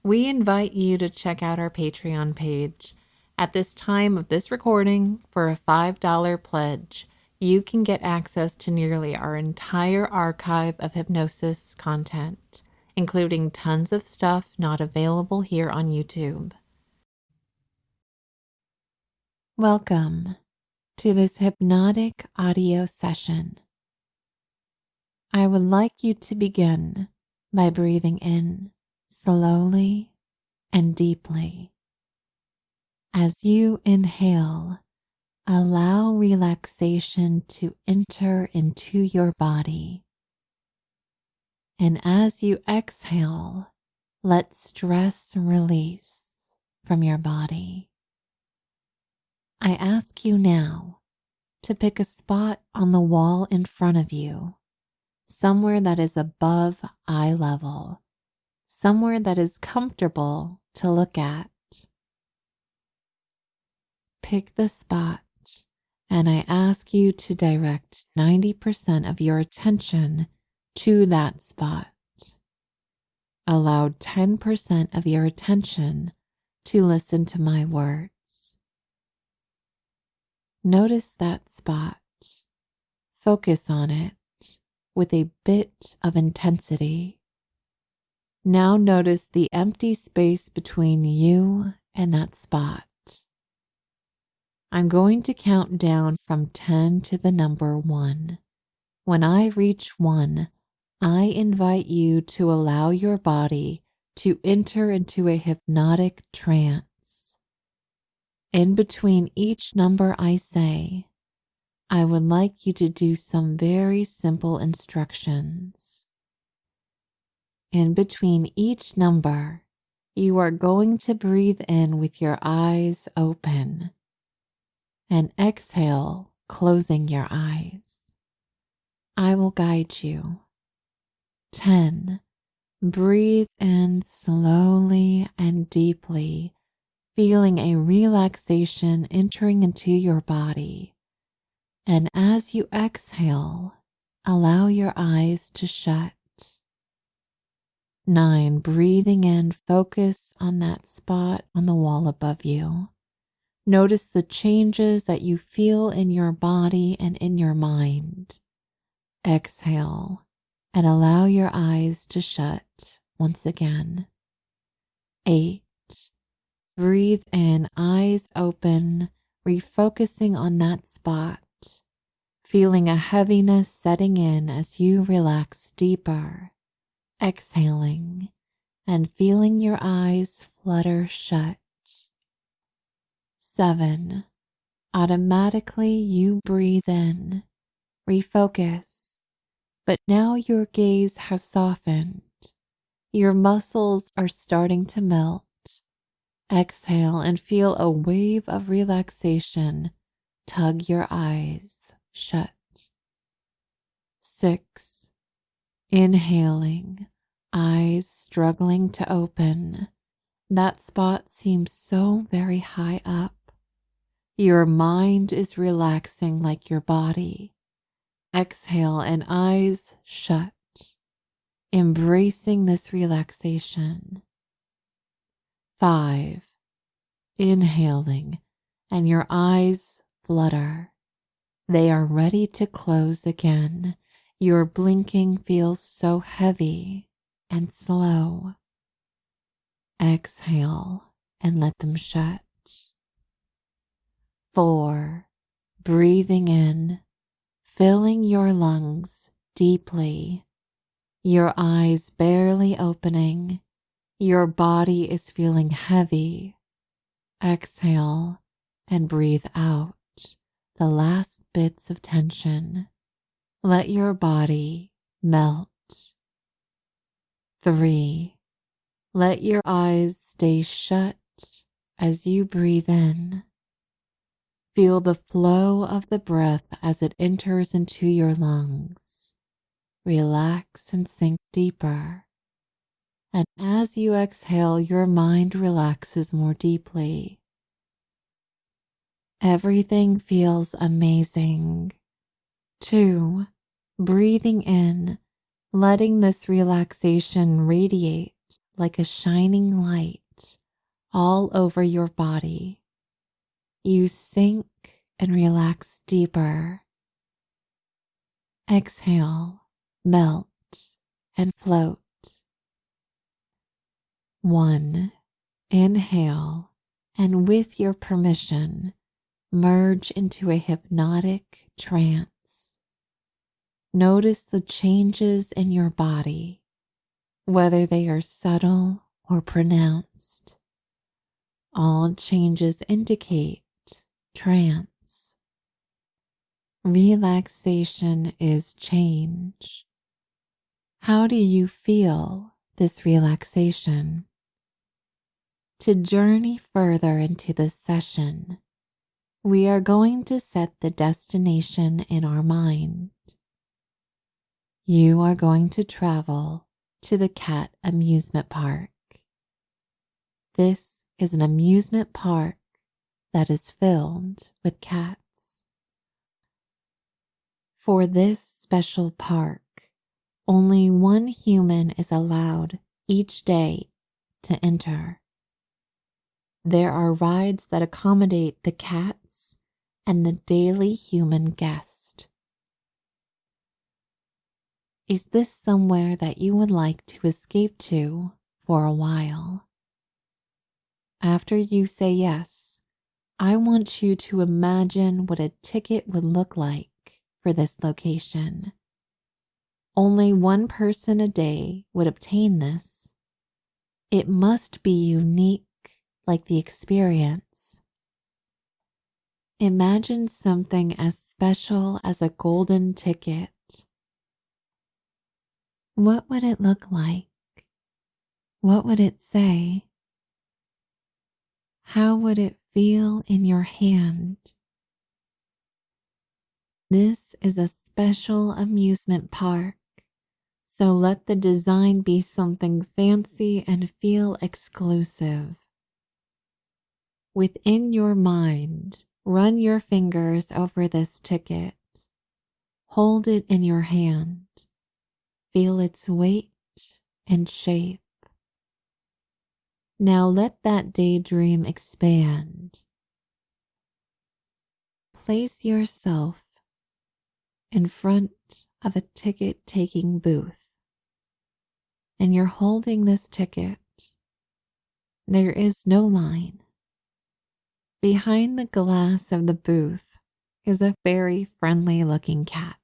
We invite you to check out our Patreon page. At this time of this recording, for a $5 pledge, you can get access to nearly our entire archive of hypnosis content, including tons of stuff not available here on YouTube. Welcome to this hypnotic audio session. I would like you to begin by breathing in slowly and deeply. As you inhale, allow relaxation to enter into your body. And as you exhale, let stress release from your body. I ask you now to pick a spot on the wall in front of you, somewhere that is above eye level, somewhere that is comfortable to look at. Pick the spot, and I ask you to direct 90% of your attention to that spot. Allow 10% of your attention to listen to my words. Notice that spot. Focus on it with a bit of intensity. Now notice the empty space between you and that spot. I'm going to count down from 10 to the number 1. When I reach 1, I invite you to allow your body to enter into a hypnotic trance. In between each number I say, I would like you to do some very simple instructions. In between each number, you are going to breathe in with your eyes open and exhale, closing your eyes. I will guide you. 10. Breathe in slowly and deeply, feeling a relaxation entering into your body. And as you exhale, allow your eyes to shut. 9. Breathing in, focus on that spot on the wall above you. Notice the changes that you feel in your body and in your mind. Exhale and allow your eyes to shut once again. 8. Breathe in, eyes open, refocusing on that spot, feeling a heaviness setting in as you relax deeper. Exhaling and feeling your eyes flutter shut. 7. Automatically you breathe in, refocus, but now your gaze has softened. Your muscles are starting to melt. Exhale and feel a wave of relaxation tug your eyes shut. 6. Inhaling, eyes struggling to open. That spot seems so very high up. Your mind is relaxing like your body. Exhale and eyes shut, embracing this relaxation. 5. Inhaling and your eyes flutter. They are ready to close again. Your blinking feels so heavy and slow. Exhale and let them shut. 4. Breathing in, filling your lungs deeply. Your eyes barely opening. Your body is feeling heavy. Exhale and breathe out the last bits of tension. Let your body melt. 3. Let your eyes stay shut as you breathe in. Feel the flow of the breath as it enters into your lungs. Relax and sink deeper. And as you exhale, your mind relaxes more deeply. Everything feels amazing. 2. Breathing in, letting this relaxation radiate like a shining light all over your body. You sink and relax deeper. Exhale, melt, and float. 1. Inhale, and with your permission, merge into a hypnotic trance. Notice the changes in your body, whether they are subtle or pronounced. All changes indicate trance. Relaxation is change. How do you feel this relaxation? To journey further into this session, we are going to set the destination in our mind. You are going to travel to the cat amusement park. This is an amusement park that is filled with cats. For this special park, only one human is allowed each day to enter. There are rides that accommodate the cats and the daily human guest. Is this somewhere that you would like to escape to for a while? After you say yes, I want you to imagine what a ticket would look like for this location. Only one person a day would obtain this. It must be unique, like the experience. Imagine something as special as a golden ticket. What would it look like? What would it say? How would it feel in your hand? This is a special amusement park, so let the design be something fancy and feel exclusive. Within your mind, run your fingers over this ticket. Hold it in your hand. Feel its weight and shape. Now let that daydream expand. Place yourself in front of a ticket-taking booth, and you're holding this ticket. There is no line. Behind the glass of the booth is a very friendly-looking cat.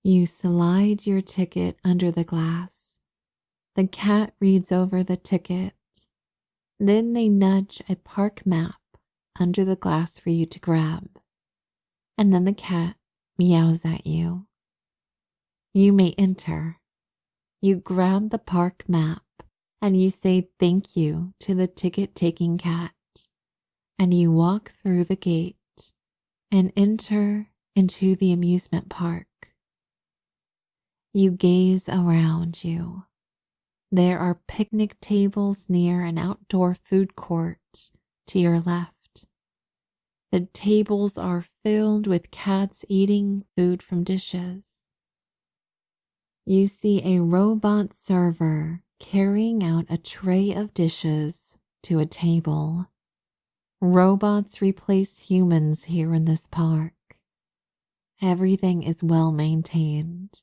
You slide your ticket under the glass. The cat reads over the ticket. Then they nudge a park map under the glass for you to grab. And then the cat meows at you. You may enter. You grab the park map and you say thank you to the ticket-taking cat. And you walk through the gate and enter into the amusement park. You gaze around you. There are picnic tables near an outdoor food court to your left. The tables are filled with cats eating food from dishes. You see a robot server carrying out a tray of dishes to a table. Robots replace humans here in this park. Everything is well maintained.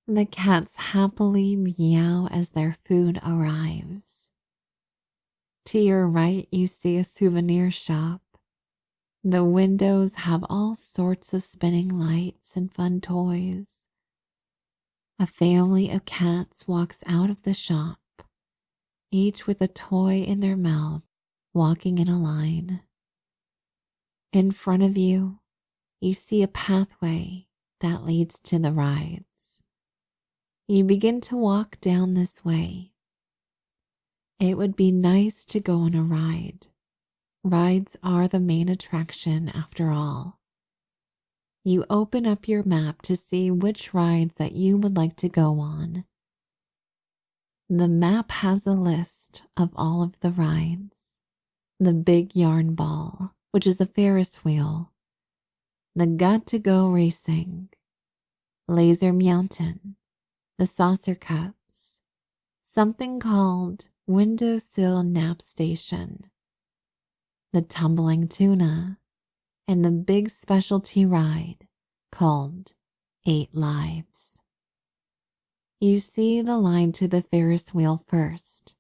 The cats happily meow as their food arrives. To your right, you see a souvenir shop. The windows have all sorts of spinning lights and fun toys. A family of cats walks out of the shop, each with a toy in their mouth, walking in a line. In front of you, you see a pathway that leads to the rides. You begin to walk down this way. It would be nice to go on a ride. Rides are the main attraction after all. You open up your map to see which rides that you would like to go on. The map has a list of all of the rides. The big yarn ball, which is a Ferris wheel. The Got to Go racing. Laser Mountain. The saucer cups. something called windowsill nap station, the tumbling tuna, and the big specialty ride called 8 Lives. You see the line to the Ferris wheel first.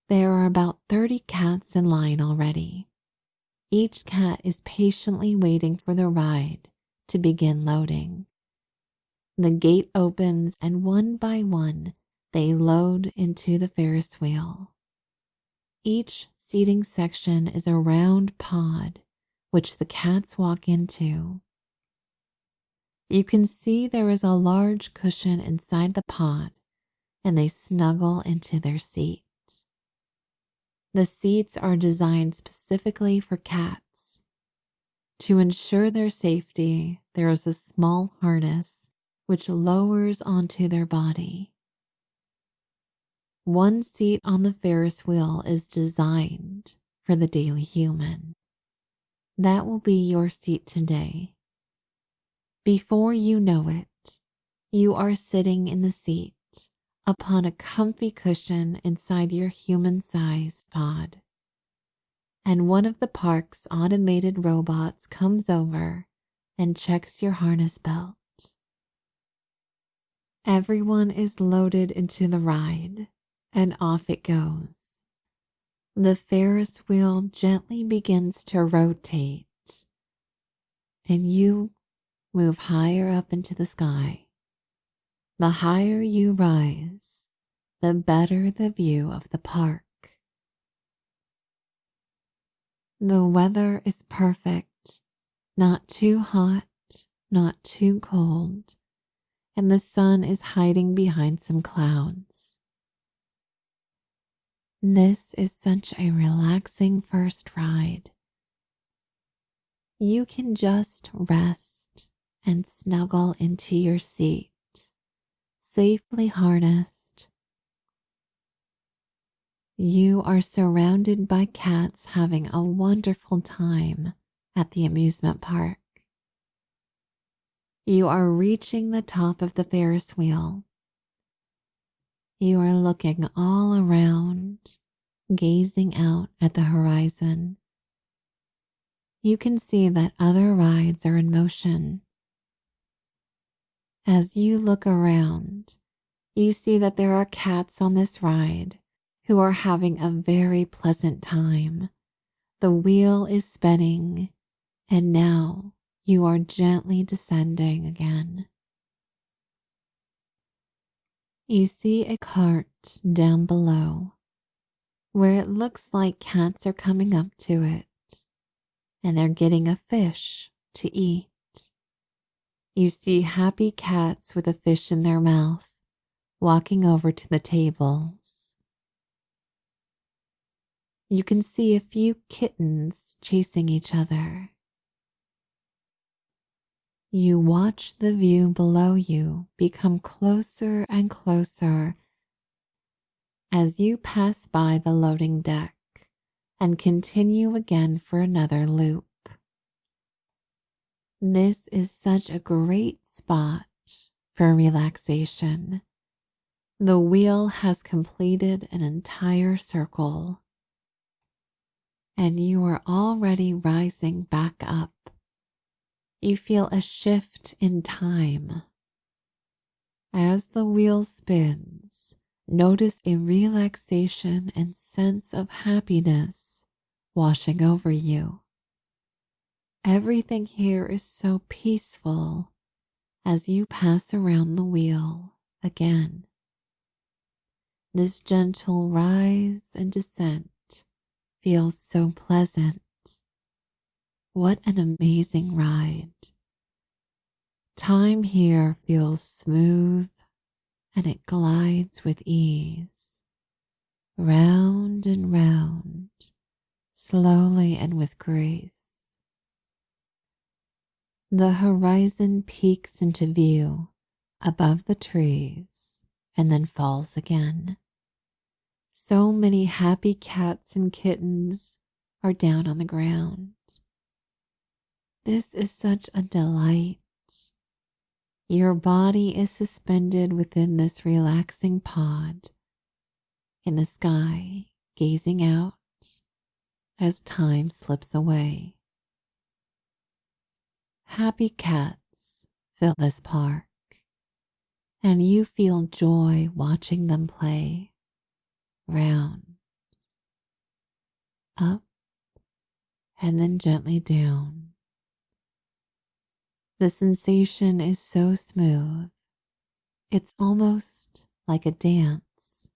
There are about 30 cats in line already. Each cat is patiently waiting for the ride to begin loading. The gate opens and one by one they load into the Ferris wheel. Each seating section is a round pod which the cats walk into. You can see there is a large cushion inside the pod and they snuggle into their seat. The seats are designed specifically for cats. To ensure their safety, there is a small harness which lowers onto their body. One seat on the Ferris wheel is designed for the daily human. That will be your seat today. Before you know it, you are sitting in the seat upon a comfy cushion inside your human-sized pod. And one of the park's automated robots comes over and checks your harness belt. Everyone is loaded into the ride, and off it goes. The Ferris wheel gently begins to rotate, and you move higher up into the sky. The higher you rise, the better the view of the park. The weather is perfect, not too hot, not too cold, and the sun is hiding behind some clouds. This is such a relaxing first ride. You can just rest and snuggle into your seat, safely harnessed. You are surrounded by cats having a wonderful time at the amusement park. You are reaching the top of the Ferris wheel. You are looking all around, gazing out at the horizon. You can see that other rides are in motion. As you look around, you see that there are cats on this ride who are having a very pleasant time. The wheel is spinning, and now you are gently descending again. You see a cart down below, where it looks like cats are coming up to it, and they're getting a fish to eat. You see happy cats with a fish in their mouth, walking over to the tables. You can see a few kittens chasing each other. You watch the view below you become closer and closer as you pass by the loading deck and continue again for another loop. This is such a great spot for relaxation. The wheel has completed an entire circle, and you are already rising back up. You feel a shift in time. As the wheel spins, notice a relaxation and sense of happiness washing over you. Everything here is so peaceful as you pass around the wheel again. This gentle rise and descent feels so pleasant. What an amazing ride. Time here feels smooth and it glides with ease, round and round, slowly and with grace. The horizon peaks into view above the trees and then falls again. So many happy cats and kittens are down on the ground. This is such a delight. Your body is suspended within this relaxing pod in the sky, gazing out as time slips away. Happy cats fill this park, and you feel joy watching them play round, up, and then gently down. The sensation is so smooth, it's almost like a dance.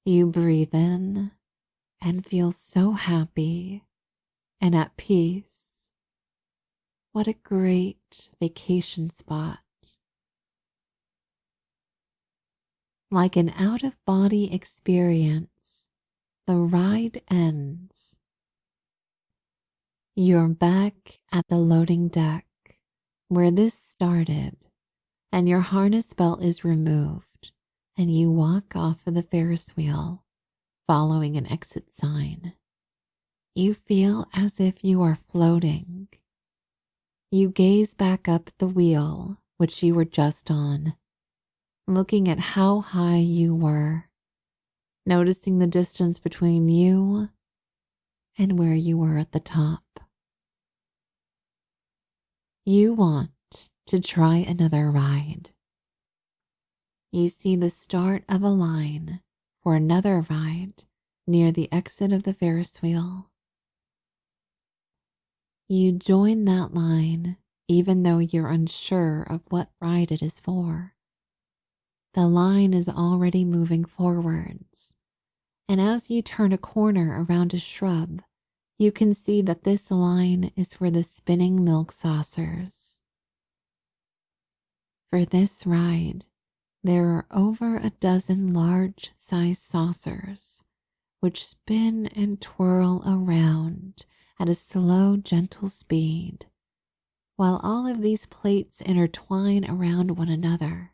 You breathe in and feel so happy and at peace. What a great vacation spot. Like an out-of-body experience, the ride ends. You're back at the loading deck where this started, and your harness belt is removed, and you walk off of the Ferris wheel, following an exit sign. You feel as if you are floating. You gaze back up the wheel which you were just on, looking at how high you were, noticing the distance between you and where you were at the top. You want to try another ride. You see the start of a line for another ride near the exit of the Ferris wheel. You join that line even though you're unsure of what ride it is for. The line is already moving forwards, and as you turn a corner around a shrub, you can see that this line is for the spinning milk saucers. For this ride, there are over a dozen large-sized saucers which spin and twirl around at a slow, gentle speed, while all of these plates intertwine around one another.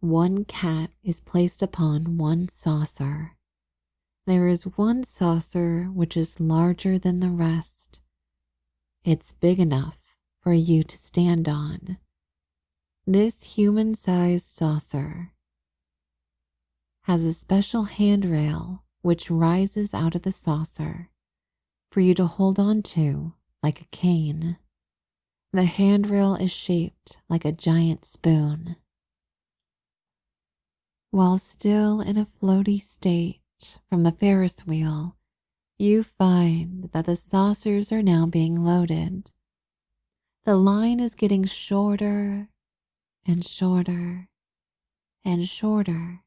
One cat is placed upon one saucer. There is one saucer which is larger than the rest. It's big enough for you to stand on. This human-sized saucer has a special handrail which rises out of the saucer for you to hold on to like a cane. The handrail is shaped like a giant spoon. While still in a floaty state from the Ferris wheel, you find that the saucers are now being loaded. The line is getting shorter and shorter and shorter.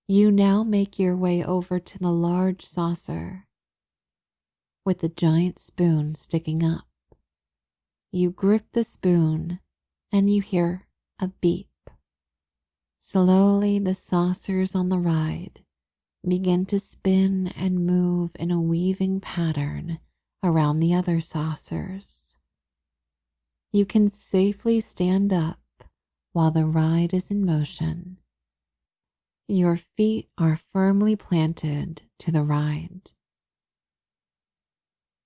You now make your way over to the large saucer with the giant spoon sticking up. You grip the spoon and you hear a beep. Slowly the saucers on the ride begin to spin and move in a weaving pattern around the other saucers. You can safely stand up while the ride is in motion. Your feet are firmly planted to the ride.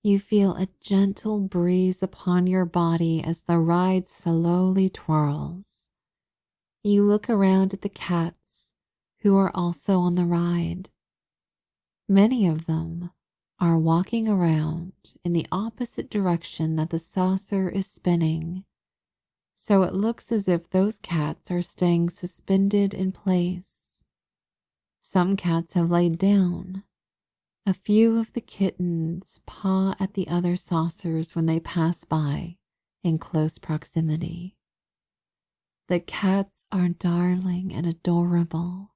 You feel a gentle breeze upon your body as the ride slowly twirls. You look around at the cats who are also on the ride. Many of them are walking around in the opposite direction that the saucer is spinning, so it looks as if those cats are staying suspended in place. Some cats have laid down. A few of the kittens paw at the other saucers when they pass by in close proximity. The cats are darling and adorable.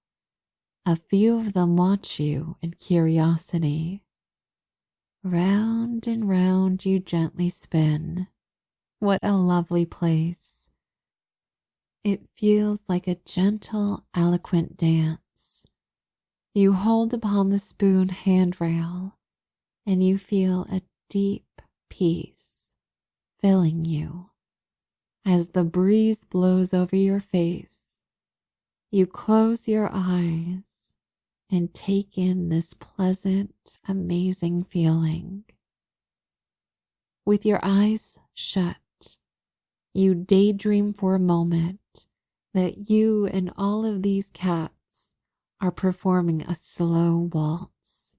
A few of them watch you in curiosity. Round and round you gently spin. What a lovely place. It feels like a gentle, eloquent dance. You hold upon the spoon handrail and you feel a deep peace filling you. As the breeze blows over your face, you close your eyes and take in this pleasant, amazing feeling. With your eyes shut, You daydream for a moment that you and all of these cats are performing a slow waltz.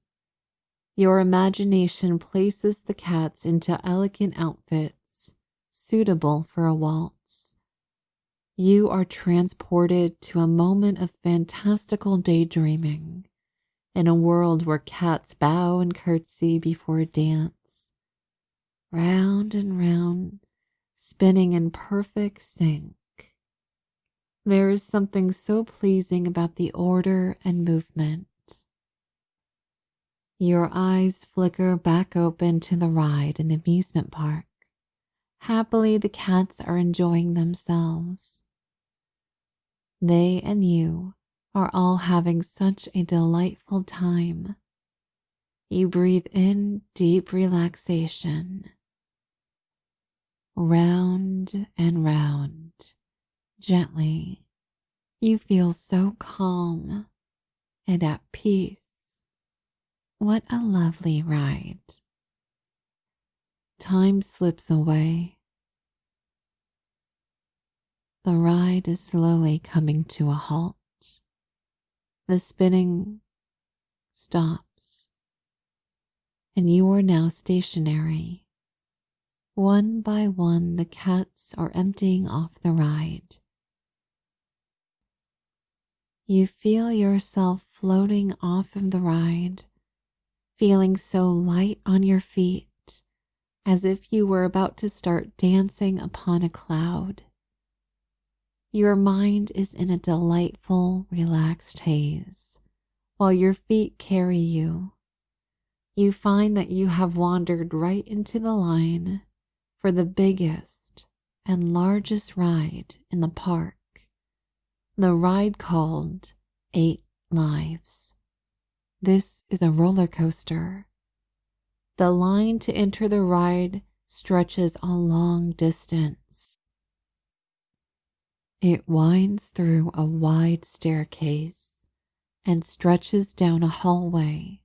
Your imagination places the cats into elegant outfits suitable for a waltz. You are transported to a moment of fantastical daydreaming in a world where cats bow and curtsy before a dance, round and round, spinning in perfect sync. There is something so pleasing about the order and movement. Your eyes flicker back open to the ride in the amusement park. Happily, the cats are enjoying themselves. They and you are all having such a delightful time. You breathe in deep relaxation. Round and round, gently, you feel so calm and at peace. What a lovely ride. Time slips away. The ride is slowly coming to a halt. The spinning stops, and you are now stationary. One by one, the cats are emptying off the ride. You feel yourself floating off of the ride, feeling so light on your feet, as if you were about to start dancing upon a cloud. Your mind is in a delightful, relaxed haze, while your feet carry you. You find that you have wandered right into the line for the biggest and largest ride in the park, the ride called 8 Lives. This is a roller coaster. The line to enter the ride stretches a long distance. It winds through a wide staircase and stretches down a hallway,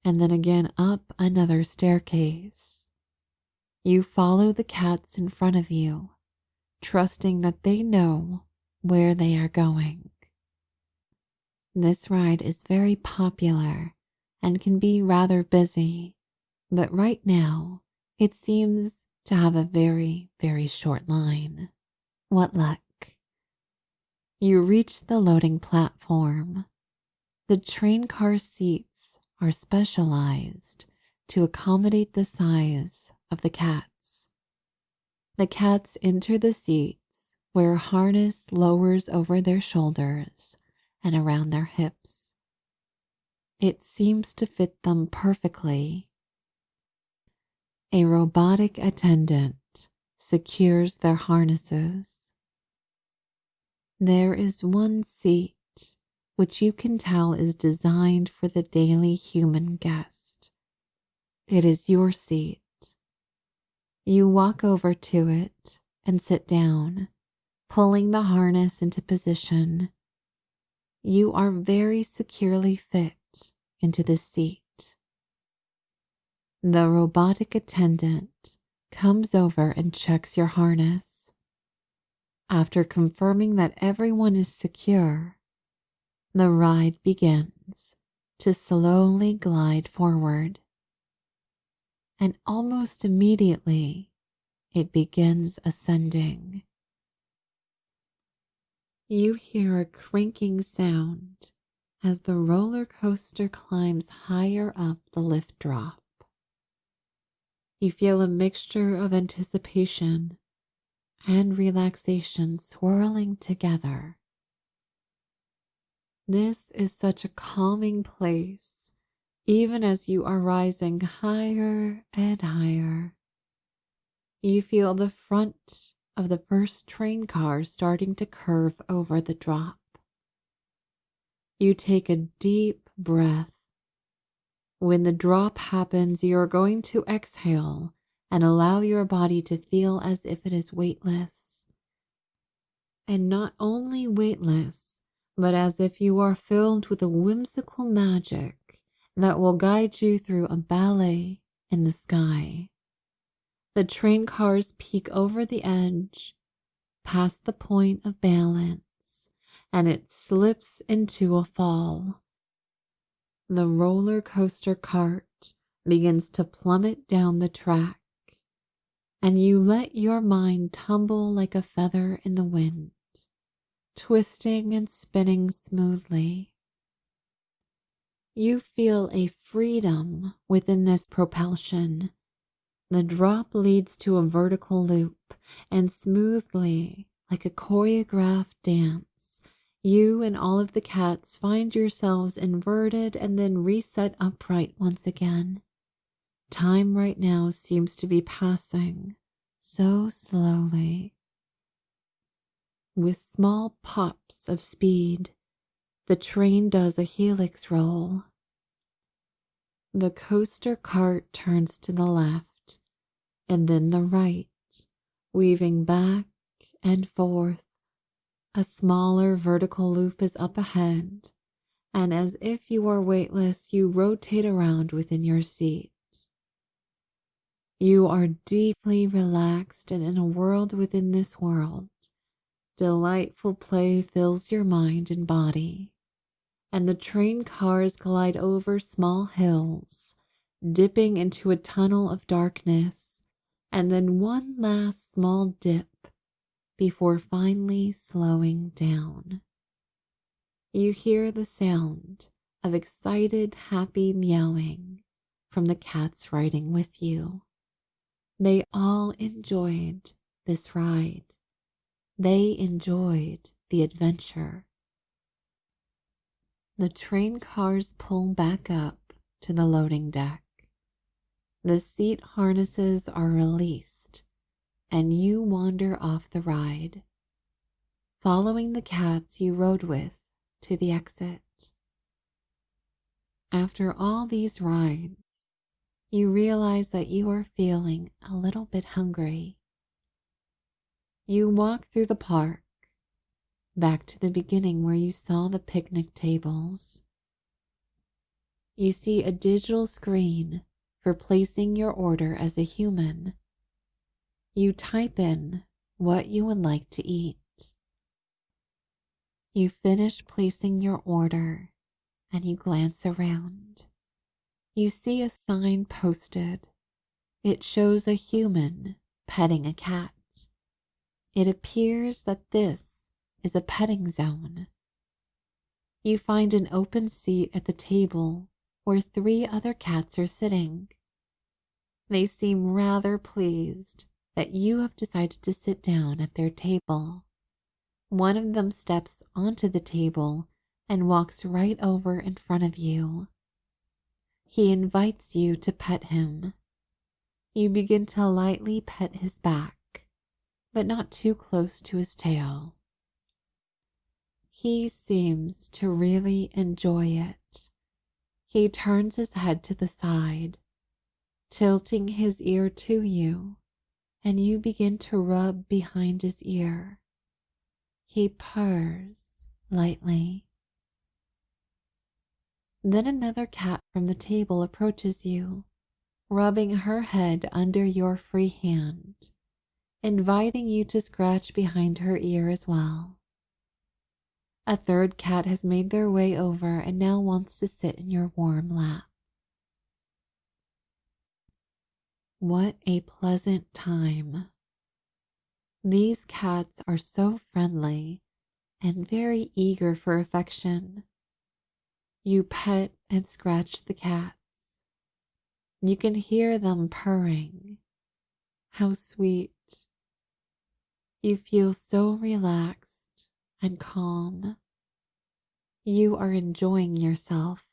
and then again up another staircase. You follow the cats in front of you, trusting that they know where they are going. This ride is very popular and can be rather busy, but right now it seems to have a very, very short line. What luck. You reach the loading platform. The train car seats are specialized to accommodate the size of the cats. The cats enter the seats where a harness lowers over their shoulders and around their hips. It seems to fit them perfectly. A robotic attendant secures their harnesses. There is one seat which you can tell is designed for the daily human guest. It is your seat. You walk over to it and sit down, pulling the harness into position. You are very securely fit into the seat. The robotic attendant comes over and checks your harness. After confirming that everyone is secure, the ride begins to slowly glide forward. And almost immediately, it begins ascending. You hear a cranking sound as the roller coaster climbs higher up the lift drop. You feel a mixture of anticipation and relaxation swirling together. This is such a calming place, even as you are rising higher and higher. You feel the front of the first train car starting to curve over the drop. You take a deep breath. When the drop happens, you are going to exhale and allow your body to feel as if it is weightless. And not only weightless, but as if you are filled with a whimsical magic that will guide you through a ballet in the sky. The train cars peek over the edge, past the point of balance, and it slips into a fall. The roller coaster cart begins to plummet down the track, and you let your mind tumble like a feather in the wind, twisting and spinning smoothly. You feel a freedom within this propulsion. The drop leads to a vertical loop, and smoothly, like a choreographed dance, you and all of the cats find yourselves inverted and then reset upright once again. Time right now seems to be passing so slowly. With small pops of speed, the train does a helix roll. The coaster cart turns to the left and then the right, weaving back and forth. A smaller vertical loop is up ahead, and as if you are weightless, you rotate around within your seat. You are deeply relaxed and in a world within this world. Delightful play fills your mind and body, and the train cars glide over small hills, dipping into a tunnel of darkness, and then one last small dip before finally slowing down. You hear the sound of excited, happy meowing from the cats riding with you. They all enjoyed this ride. They enjoyed the adventure. The train cars pull back up to the loading deck. The seat harnesses are released, and you wander off the ride, following the cats you rode with to the exit. After all these rides, you realize that you are feeling a little bit hungry. You walk through the park, back to the beginning where you saw the picnic tables. You see a digital screen for placing your order as a human. You type in what you would like to eat. You finish placing your order and you glance around. You see a sign posted. It shows a human petting a cat. It appears that this is a petting zone. You find an open seat at the table where 3 other cats are sitting. They seem rather pleased that you have decided to sit down at their table. One of them steps onto the table and walks right over in front of you. He invites you to pet him. You begin to lightly pet his back, but not too close to his tail. He seems to really enjoy it. He turns his head to the side, tilting his ear to you, and you begin to rub behind his ear. He purrs lightly. Then another cat from the table approaches you, rubbing her head under your free hand, inviting you to scratch behind her ear as well. A third cat has made their way over and now wants to sit in your warm lap. What a pleasant time. These cats are so friendly and very eager for affection. You pet and scratch the cats. You can hear them purring. How sweet. You feel so relaxed and calm. You are enjoying yourself.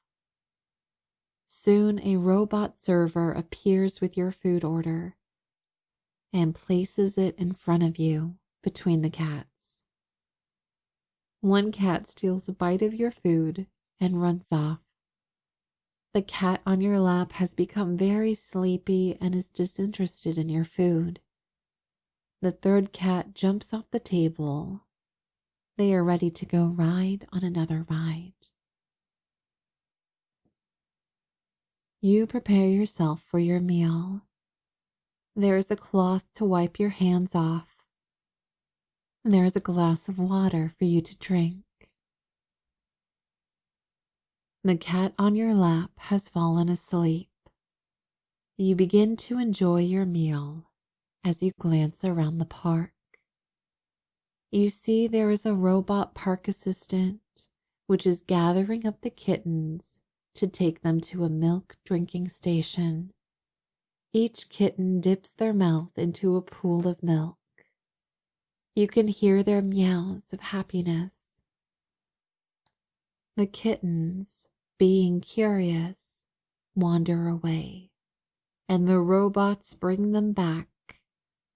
Soon a robot server appears with your food order and places it in front of you between the cats. One cat steals a bite of your food and runs off. The cat on your lap has become very sleepy and is disinterested in your food. The third cat jumps off the table. They are ready to go ride on another ride. You prepare yourself for your meal. There is a cloth to wipe your hands off. There is a glass of water for you to drink. The cat on your lap has fallen asleep. You begin to enjoy your meal as you glance around the park. You see there is a robot park assistant which is gathering up the kittens to take them to a milk drinking station. Each kitten dips their mouth into a pool of milk. You can hear their meows of happiness. The kittens, being curious, wander away, and the robots bring them back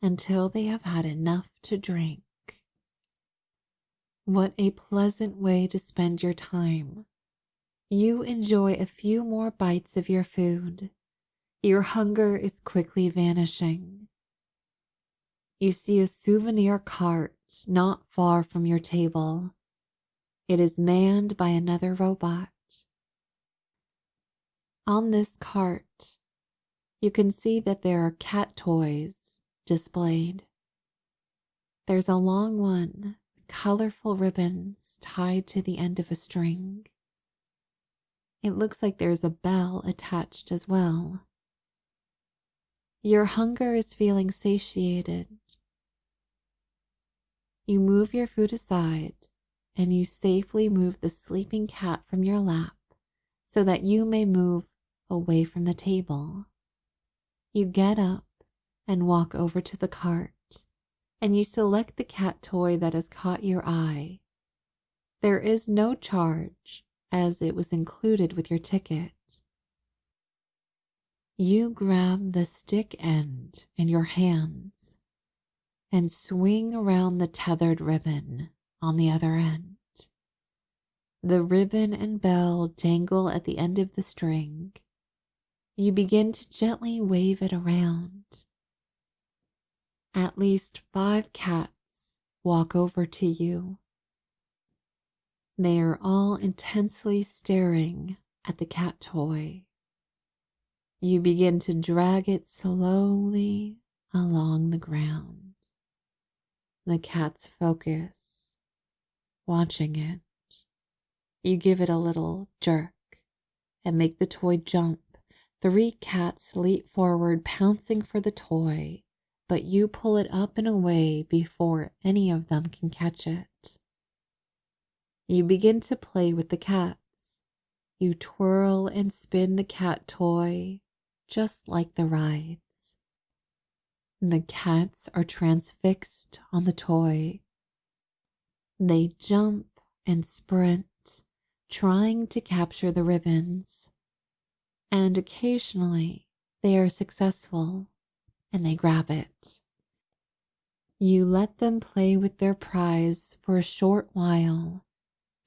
until they have had enough to drink. What a pleasant way to spend your time. You enjoy a few more bites of your food. Your hunger is quickly vanishing. You see a souvenir cart not far from your table. It is manned by another robot. On this cart, you can see that there are cat toys displayed. There's a long one with colorful ribbons tied to the end of a string. It looks like there's a bell attached as well. Your hunger is feeling satiated. You move your food aside and you safely move the sleeping cat from your lap so that you may move away from the table. You get up and walk over to the cart, and you select the cat toy that has caught your eye. There is no charge, as it was included with your ticket. You grab the stick end in your hands and swing around the tethered ribbon on the other end. The ribbon and bell dangle at the end of the string. You begin to gently wave it around. At least 5 cats walk over to you. They are all intensely staring at the cat toy. You begin to drag it slowly along the ground. The cats focus, watching it. You give it a little jerk and make the toy jump. 3 cats leap forward, pouncing for the toy, but you pull it up and away before any of them can catch it. You begin to play with the cats. You twirl and spin the cat toy, just like the rides. The cats are transfixed on the toy. They jump and sprint, trying to capture the ribbons. And occasionally they are successful and they grab it. You let them play with their prize for a short while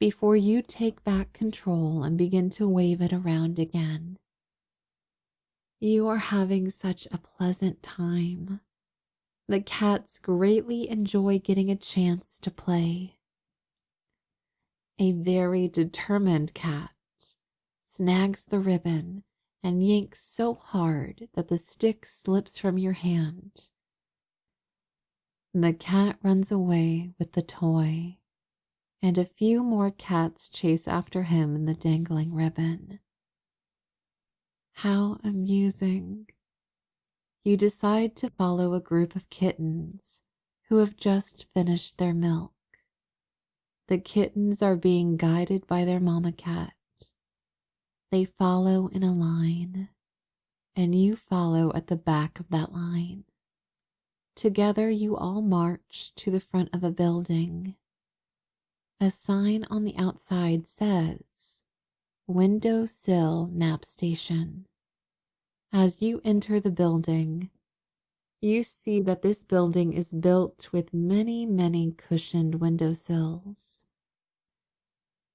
before you take back control and begin to wave it around again. You are having such a pleasant time. The cats greatly enjoy getting a chance to play. A very determined cat snags the ribbon and yanks so hard that the stick slips from your hand. The cat runs away with the toy, and a few more cats chase after him in the dangling ribbon. How amusing! You decide to follow a group of kittens who have just finished their milk. The kittens are being guided by their mama cat. They follow in a line, and you follow at the back of that line. Together you all march to the front of a building. A sign on the outside says, "Window Sill Nap Station." As you enter the building, you see that this building is built with many cushioned windowsills.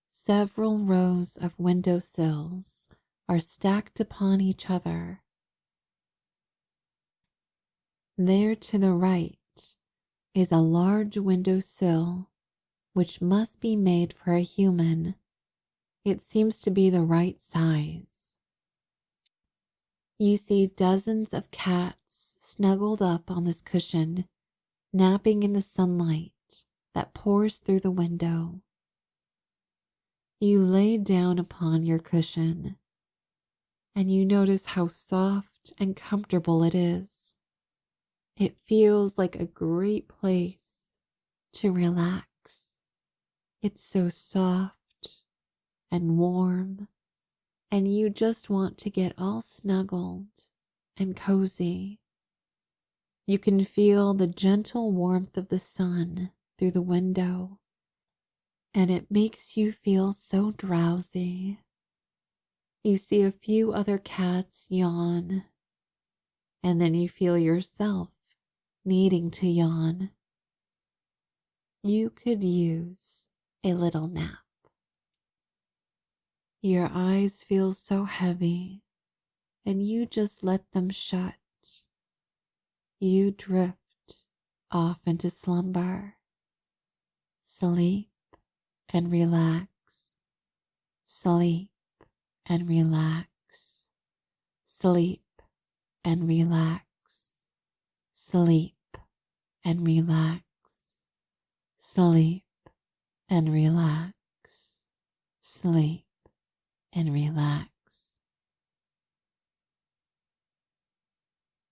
Several rows of windowsills are stacked upon each other. There to the right is a large windowsill which must be made for a human. It seems to be the right size. You see dozens of cats snuggled up on this cushion, napping in the sunlight that pours through the window. You lay down upon your cushion, and you notice how soft and comfortable it is. It feels like a great place to relax. It's so soft and warm, and you just want to get all snuggled and cozy. You can feel the gentle warmth of the sun through the window, and it makes you feel so drowsy. You see a few other cats yawn, and then you feel yourself needing to yawn. You could use a little nap. Your eyes feel so heavy, and you just let them shut. You drift off into slumber. Sleep and relax. Sleep and relax. Sleep and relax. Sleep and relax. Sleep and relax. Sleep and relax.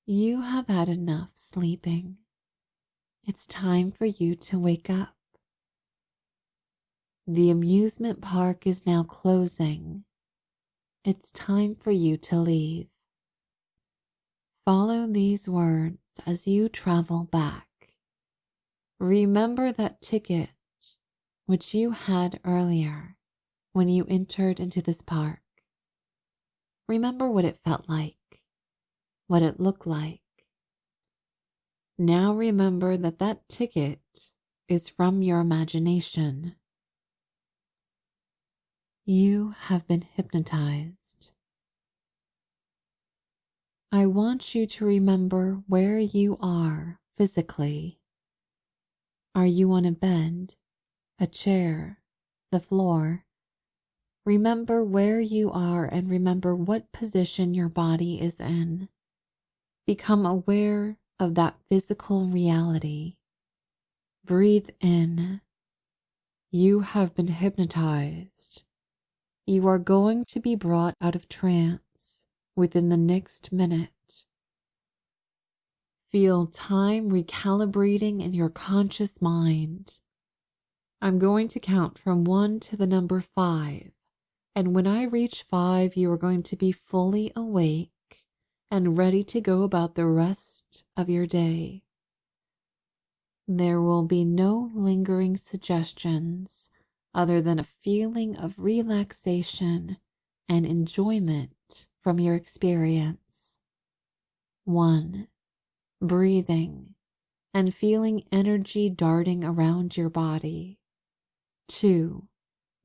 You have had enough sleeping. It's time for you to wake up. The amusement park is now closing. It's time for you to leave. Follow these words as you travel back. Remember that ticket which you had earlier when you entered into this park. Remember what it felt like, what it looked like. Now remember that that ticket is from your imagination. You have been hypnotized. I want you to remember where you are physically. Are you on a bed, a chair, the floor? Remember where you are and remember what position your body is in. Become aware of that physical reality. Breathe in. You have been hypnotized. You are going to be brought out of trance within the next minute. Feel time recalibrating in your conscious mind. I'm going to count from 1 to the number 5, and when I reach 5, you are going to be fully awake and ready to go about the rest of your day. There will be no lingering suggestions other than a feeling of relaxation and enjoyment from your experience. 1. Breathing and feeling energy darting around your body. 2.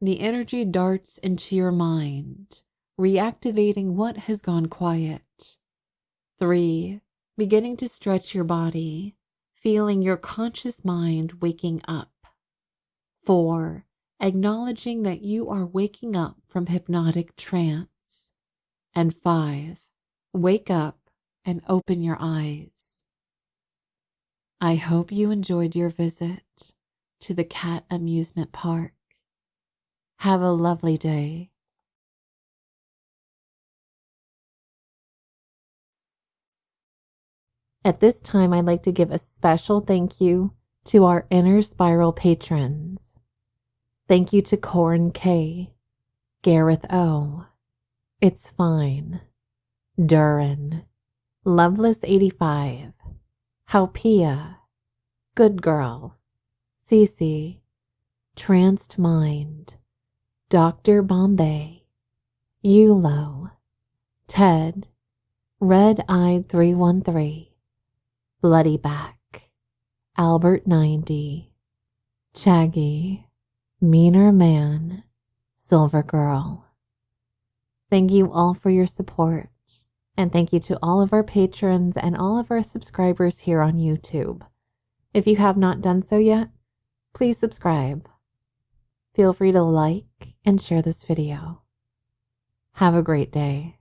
The energy darts into your mind, reactivating what has gone quiet. 3. Beginning to stretch your body, feeling your conscious mind waking up. 4. Acknowledging that you are waking up from hypnotic trance. And 5. Wake up and open your eyes. I hope you enjoyed your visit to the Cat Amusement Park. Have a lovely day. At this time, I'd like to give a special thank you to our Inner Spiral patrons. Thank you to Koryn K, Gareth O, It's Fine, Durin, Loveless85, Haupia, Good Girl, Cece, Tranced Mind, Dr. Bombay, Yulo, Ted, Red-Eyed 313, Bloodyback, Albert 90, Chaggy, Meaner Man, Silver Girl. Thank you all for your support, and thank you to all of our patrons and all of our subscribers here on YouTube. If you have not done so yet, please subscribe. Feel free to like and share this video. Have a great day.